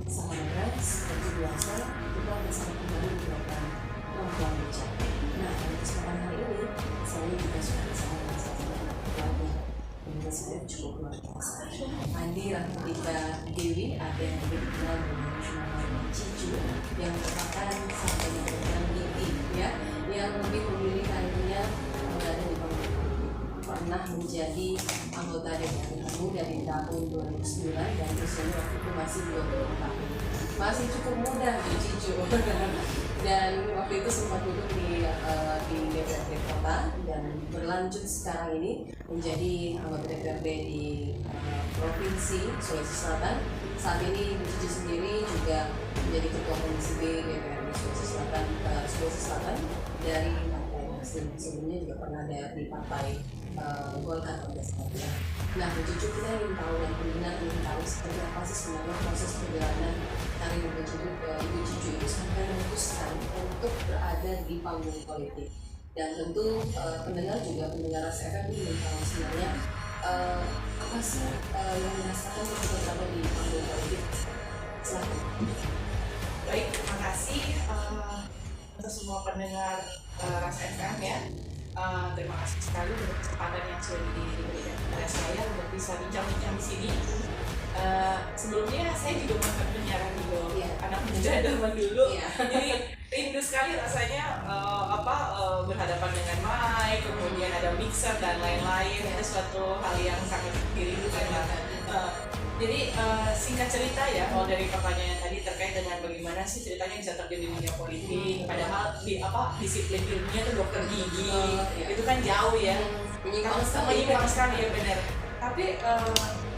sahabat seperti biasa kita bersama kembali di program Perempuan Bijak. Nah, pada kesempatan hari ini saya juga sudah bersama dengan salah satu keluarga yang saya cukup luar biasa. Andi Rahmatika Dewi ada yang lebih dikenal dengan nama Cicu yang merupakan salah satu program inti ya yang lebih memilih karirnya berada di bawah pernah menjadi anggota DPRD Kamu dari tahun 2009 dan usianya waktu itu masih 20 tahun. Masih cukup muda nih Cicu. Dan waktu itu sempat duduk di DPRD Kota dan berlanjut sekarang ini menjadi anggota DPRD di Provinsi Sulawesi Selatan. Saat ini Cicu sendiri juga menjadi Ketua Komisi B DPRD Sulawesi Selatan dari Partai Nasdem. Sebelumnya juga pernah ada di Partai Golkar pada saat itu. Nah, Cicu kita ingin tahu dan pendengar ingin tahu seperti apa sih sebenarnya proses perjalanan karir Ibu Cicu itu sampai memutuskan untuk berada di panggung politik. Dan tentu pendengar Ras FM ingin tahu sebenarnya apa sih yang dirasakan ketika berada di panggung politik. Silakan. Baik, terima kasih untuk semua pendengar Ras FM ya. Terima kasih sekali untuk kesempatan yang sudah diberikan kepada saya untuk bisa bincang-bincang di sini. Sebelumnya saya juga mantan penyiar radio, anak muda zaman dulu. Jadi rindu sekali rasanya berhadapan dengan mic, kemudian ada mixer dan lain-lain. Itu suatu hal yang sangat dirindukan ya. Jadi singkat cerita ya, kalau dari pertanyaan tadi terkait dengan bagaimana sih ceritanya bisa terjadi di dunia politik, padahal disiplin ilmunya itu dokter gigi, itu kan jauh ya, menyingkirkan sekali ya benar. Tapi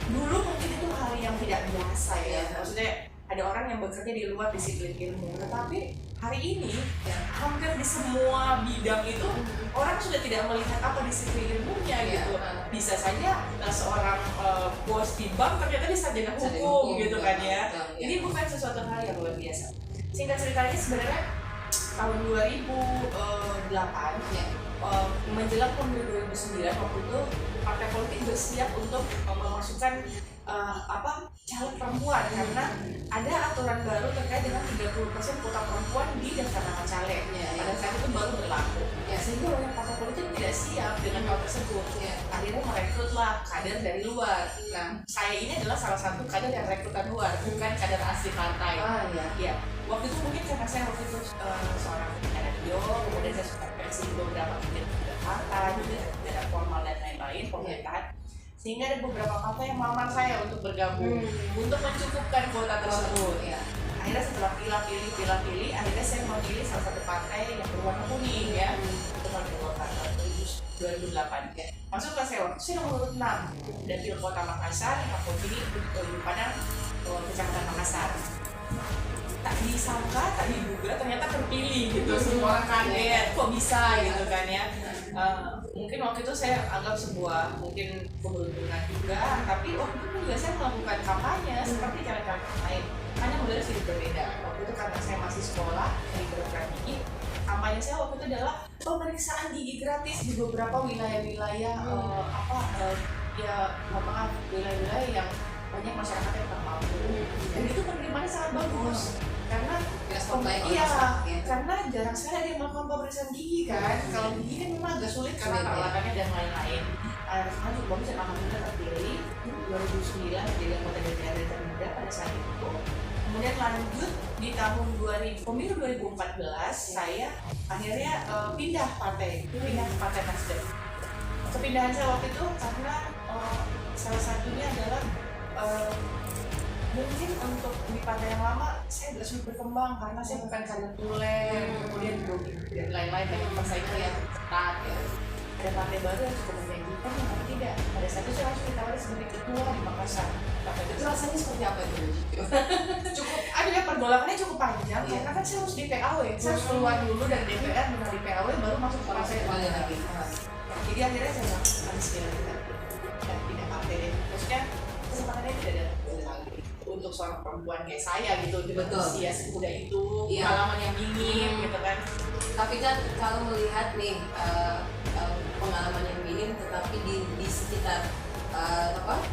dulu mungkin itu hal yang tidak biasa ya, maksudnya ada orang yang bekerja di luar disiplin ilmu, tetapi hari ini hampir di semua bidang itu orang sudah tidak melihat apa disiplin ilmunya gitu. Bisa saja seorang bos di bank ternyata dia sarjana hukum gitu kan ya. Ini bukan sesuatu hal yang luar biasa. Singkat ceritanya sebenarnya tahun 2008 menjelang pemilu 2009 waktu itu partai politik bersiap untuk memasukkan caleg perempuan karena ada aturan baru terkait dengan 30% kuota perempuan di daftar nama caleg. Pada saat itu baru berlaku. Sehingga banyak partai politik tidak siap dengan hal tersebut. Akhirnya merekrutlah kader dari luar. Nah, saya ini adalah salah satu kader yang rekrutan luar, bukan kader asli partai. Waktu itu mungkin karena saya seorang penyiar radio, kemudian saya suka versi beberapa partai, tidak formal dan lain-lain pemerintahan. Sehingga ada beberapa partai yang melamar saya untuk bergabung untuk mencukupkan kuota tersebut. Akhirnya setelah pilih, akhirnya saya memilih salah satu partai yang berwarna kuning ya, itu Partai Golkar 2008. Masuklah saya waktu saya nomor 6 dan pilih kota Makassar, Kapolri di Padang, Kecamatan Makassar. Tak disangka, tak diduga ternyata terpilih gitu. Semua orang kaget, kok bisa gitu kan ya. Mungkin waktu itu saya anggap sebuah mungkin keberuntungan juga, tapi waktu itu juga saya melakukan kampanye seperti cara-cara lain, hanya modalnya sedikit berbeda. Waktu itu karena saya masih sekolah di kedokteran gigi, kampanye saya waktu itu adalah pemeriksaan gigi gratis di beberapa wilayah-wilayah wilayah-wilayah yang banyak masyarakat yang tak mampu. Dan itu penerimaannya sangat bagus karena karena jarang sekali ada yang melakukan pemeriksaan gigi kan. Kalau gigi kan memang agak sulit karena peralatannya dan lain-lain. Karena cukup bagus dan alhamdulillah terpilih 2009 menjadi anggota DPRD termuda pada saat itu. Kemudian lanjut di tahun pemilu 2014 saya akhirnya pindah ke Partai Nasdem. Kepindahan saya waktu itu karena salah satunya adalah mungkin untuk di partai yang lama saya tidak sulit berkembang karena saya bukan kader tulen, kemudian dan lain-lain banyak persaingan yang ketat ya. Ada partai baru yang cukup menjanjikan yang tidak. Pada saat itu saya langsung ditawari sebagai ketua di Makassar. Partai itu rasanya seperti apa itu? Pergolakannya cukup panjang karena kan saya harus di PAW, saya harus keluar dulu dari DPR benar di PAW baru masuk ke partai lagi. Jadi akhirnya saya bilang habis kita tidak partai deh. Maksudnya kesempatannya tidak ada lagi untuk seorang perempuan kayak saya gitu di usia semuda itu, pengalaman yang minim gitu kan. Tapi kan kalau melihat nih pengalaman yang minim tetapi di sekitar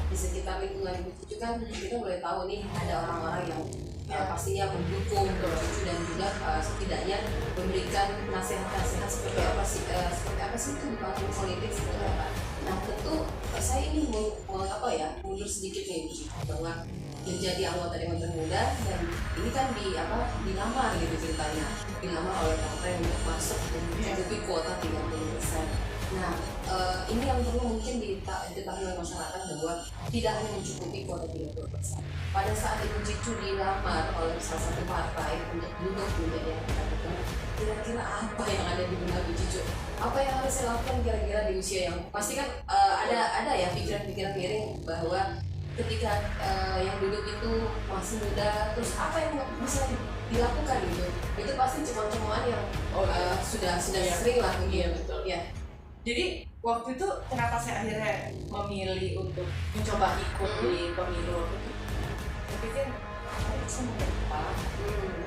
di sekitar lingkungan Ibu Cicu kan kita boleh tahu nih ada orang-orang yang pastinya mendukung Ibu Cicu dan juga setidaknya memberikan nasihat-nasihat seperti apa sih itu di panggung politik seperti apa. Nah tentu saya ini mau mundur sedikit nih Ibu Cicu bahwa menjadi anggota Dewan Termuda dan ini kan dilamar gitu ceritanya, dilamar oleh partai untuk masuk dan mencukupi kuota 30%. Nah ini yang perlu mungkin diketahui oleh masyarakat bahwa tidak hanya mencukupi kuota 30%. Pada saat Ibu Cicu dilamar oleh salah satu partai untuk duduk menjadi anggota, kira-kira apa yang ada di benak Ibu Cicu? Apa yang harus saya lakukan kira-kira di usia yang pasti kan ada ya pikiran-pikiran miring bahwa ketika yang duduk itu masih muda, terus apa yang bisa dilakukan gitu? Itu pasti cemoan-cemoan yang sudah sering lah gitu. Iya betul. Ya. Jadi waktu itu kenapa saya akhirnya memilih untuk mencoba ikut di pemilu waktu itu? Saya pikir saya mau berapa?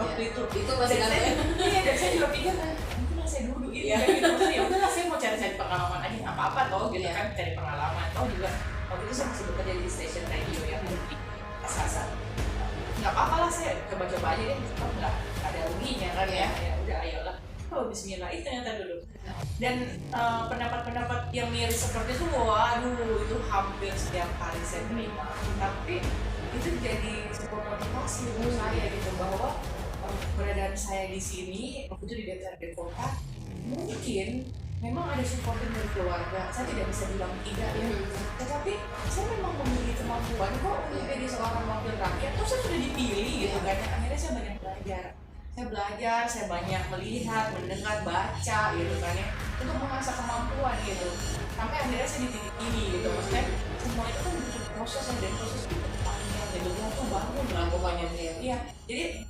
Waktu itu masih dan ada. Dan saya juga pikir mungkin saya dulu gitu. Ya udahlah saya mau cari pengalaman aja, nggak apa-apa toh gitu kan, cari pengalaman. Toh juga waktu itu saya masih bekerja di stasiun radio yang di Asasa. Nggak apa-apa lah, saya coba-coba aja deh, toh nggak ada ruginya kan ya udah ayolah. Bismillah, itu ternyata dulu. Dan pendapat-pendapat yang miris seperti itu, waduh itu hampir setiap hari saya terima. Tapi itu jadi sebuah motivasi untuk saya gitu, bahwa keberadaan saya di sini waktu itu di DPRD kota mungkin memang ada support dari keluarga, saya tidak bisa bilang tidak ya, tetapi saya memang memiliki kemampuan kok untuk jadi seorang wakil rakyat. Terus saya sudah dipilih gitu kan, akhirnya saya banyak belajar, saya banyak melihat, mendengar, baca gitu kan ya, untuk mengasah kemampuan gitu, sampai akhirnya saya di titik ini gitu. Maksudnya semua itu kan butuh proses dan proses itu panjang gitu, tuh bangun lah pokoknya. Iya, jadi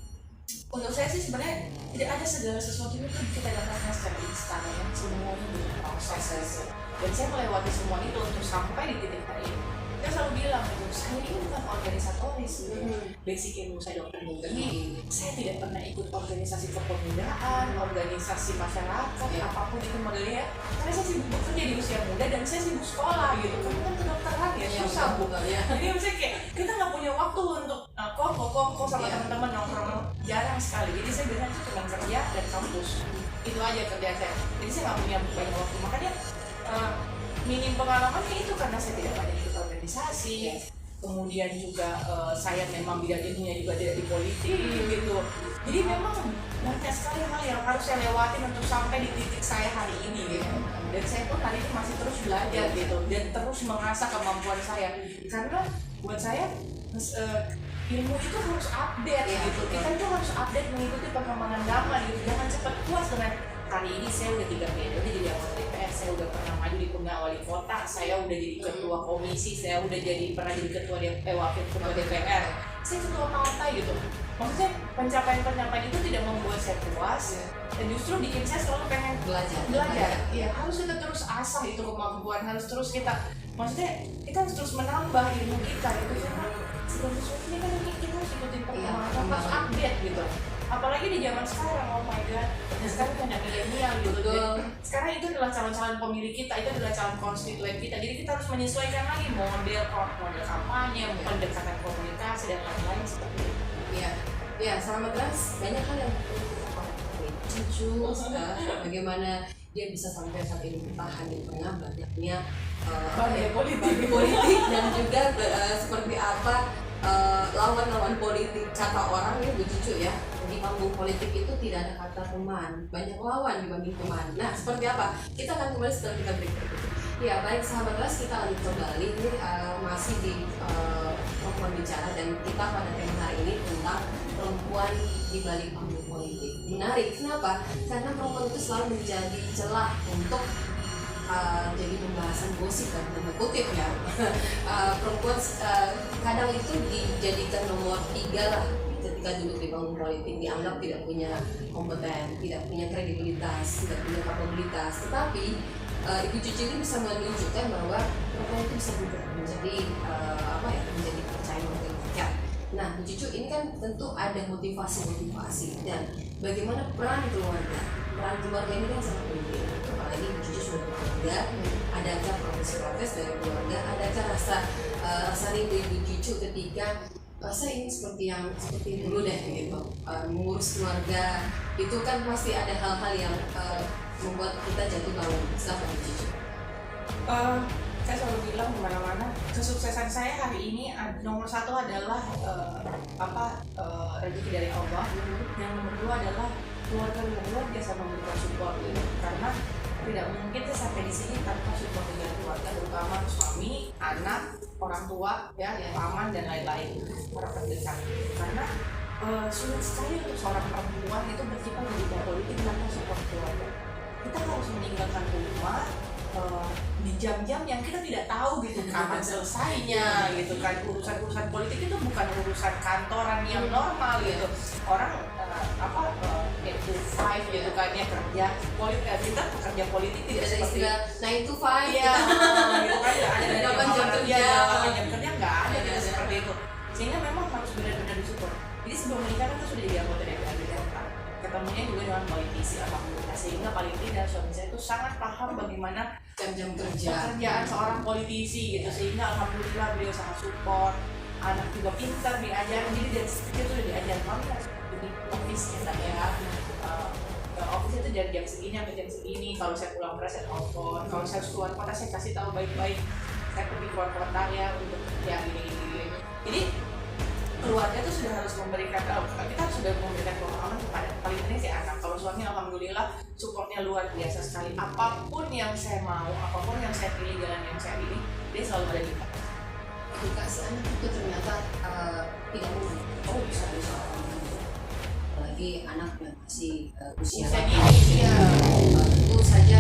untuk saya sih sebenarnya tidak ada segala sesuatu itu kita dapatkan secara instan ya, semuanya butuh proses. Dan saya melewati semua itu untuk sampai di titik hari ini. Saya selalu bilang gitu, saya ini bukan organisatoris gitu. Basic ilmu saya dokter gigi, saya tidak pernah ikut organisasi kepemudaan, organisasi masyarakat, apapun itu modelnya. Karena saya sibuk bekerja di usia muda dan saya sibuk sekolah gitu. Karena kan kedokteran ya susah bukan ya. Jadi misalnya kayak kita nggak punya waktu untuk kok sama teman-teman nongkrong, jarang sekali. Jadi saya biasanya itu cuma kerja dan kampus. Itu aja kerjaan saya. Jadi saya nggak punya banyak waktu. Makanya minim pengalamannya itu karena saya tidak banyak ikut organisasi. Kemudian juga saya memang bidang ilmunya juga tidak di politik gitu. Jadi memang banyak sekali hal yang harus saya lewatin untuk sampai di titik saya hari ini gitu. Dan saya pun hari ini masih terus belajar gitu dan terus mengasah kemampuan saya. Karena buat saya ilmu itu harus update gitu. Kita itu harus update mengikuti perkembangan zaman gitu. Jangan cepat puas dengan hari ini saya udah 3 periode jadi anggota DPR, saya udah pernah maju di pemilihan wali kota, saya udah jadi ketua komisi, saya udah pernah jadi wakil ketua DPR, saya ketua partai gitu. Maksudnya pencapaian itu tidak membuat saya puas dan justru bikin saya selalu pengen belajar. Iya, harus kita terus asah itu kemampuan, harus terus kita harus terus menambah ilmu kita gitu. Karena segala sesuatu ini kan kita harus ikutin perkembangan, harus update gitu. Apalagi di zaman sekarang, oh my god, sekarang kan ada milenial gitu. Sekarang itu adalah calon-calon pemilih kita, itu adalah calon konstituen kita. Jadi kita harus menyesuaikan lagi model kampanye, pendekatan komunikasi dan lain-lain seperti itu. Iya, selamat Ras. Banyak hal yang perlu kita ketahui. Cicu, bagaimana dia bisa sampai saat ini bertahan di tengah banyaknya politik dan juga seperti apa lawan-lawan politik. Kata orang ya Bu Cicu ya, di panggung politik itu tidak ada kata teman, banyak lawan dibanding teman. Nah seperti apa? Kita akan kembali setelah kita break berikut. Ya baik sahabat kelas, kita lanjut kembali ini masih di perempuan bicara dan kita pada tema hari ini tentang perempuan di balik panggung politik. Menarik, kenapa? Karena perempuan itu selalu menjadi celah untuk jadi pembahasan gosip dan tanda kutip ya. Perempuan kadang itu dijadikan nomor 3 lah ketika duduk di panggung politik, dianggap tidak punya kompeten, tidak punya kredibilitas, tidak punya kapabilitas. Tetapi Ibu Cicu ini bisa menunjukkan bahwa perempuan itu bisa berubah menjadi menjadi kepercayaan oleh rakyat. Nah, Bu Cucu ini kan tentu ada motivasi dan bagaimana peran keluarga. Peran keluarga ini kan sangat penting. Apalagi Bu Cucu sudah berkeluarga, adakah protes dari keluarga, adakah rasa rindu Ibu Cucu ketika saya ingin seperti dulu deh gitu, mengurus keluarga itu kan pasti ada hal-hal yang membuat kita jatuh bangun. Silakan Bu Cucu. Saya selalu bilang kemana-mana kesuksesan saya hari ini nomor satu adalah rezeki dari Allah. Yang nomor dua adalah keluarga yang luar biasa memberikan support gitu. Karena tidak mungkin saya sampai di sini tanpa support dari keluarga, terutama suami, anak, orang tua, ya, paman dan lain-lain orang terdekat. Karena sulit sekali untuk seorang perempuan itu berkecimpung di dunia politik tanpa support keluarga. Kita harus meninggalkan rumah di jam-jam yang kita tidak tahu gitu kapan selesainya gitu kan. Urusan politik itu bukan urusan kantoran yang normal gitu. Orang 8 to 5 gitu kan ya, kerja politik, kita pekerja politik tidak Ada seperti istilah 9 to 5 iya gitu kan, nggak ada dari 8 jam kerja, 8 jam kerja nggak ada gitu seperti itu. Sehingga memang harus benar-benar disupport. Jadi sebelum menikah kan sudah jadi anggota DPR Jakarta, ketemunya juga dengan politisi alhamdulillah, sehingga paling tidak suami saya itu sangat paham bagaimana jam-jam kerja pekerjaan seorang politisi gitu, sehingga alhamdulillah beliau sangat support. Anak juga pintar diajarin, jadi dari kecil sudah diajarin kamu harus di office kita ya. Office itu dari jam segini sampai jam segini. Kalau saya pulang kerja saya telepon, kalau saya harus keluar kota saya kasih tahu baik-baik. Saya pergi keluar kota ya untuk kerja gini. Jadi keluarga itu sudah harus memberikan, kita sudah memberikan pemahaman kepada paling penting si anak. Kalau suami alhamdulillah supportnya luar biasa sekali. Apapun yang saya mau, apapun yang saya pilih, jalan yang saya pilih, dia selalu ada di belakang. edukasi anak itu ternyata tidak mudah. Bisa apalagi anak yang masih usia Usia dini, tentu saja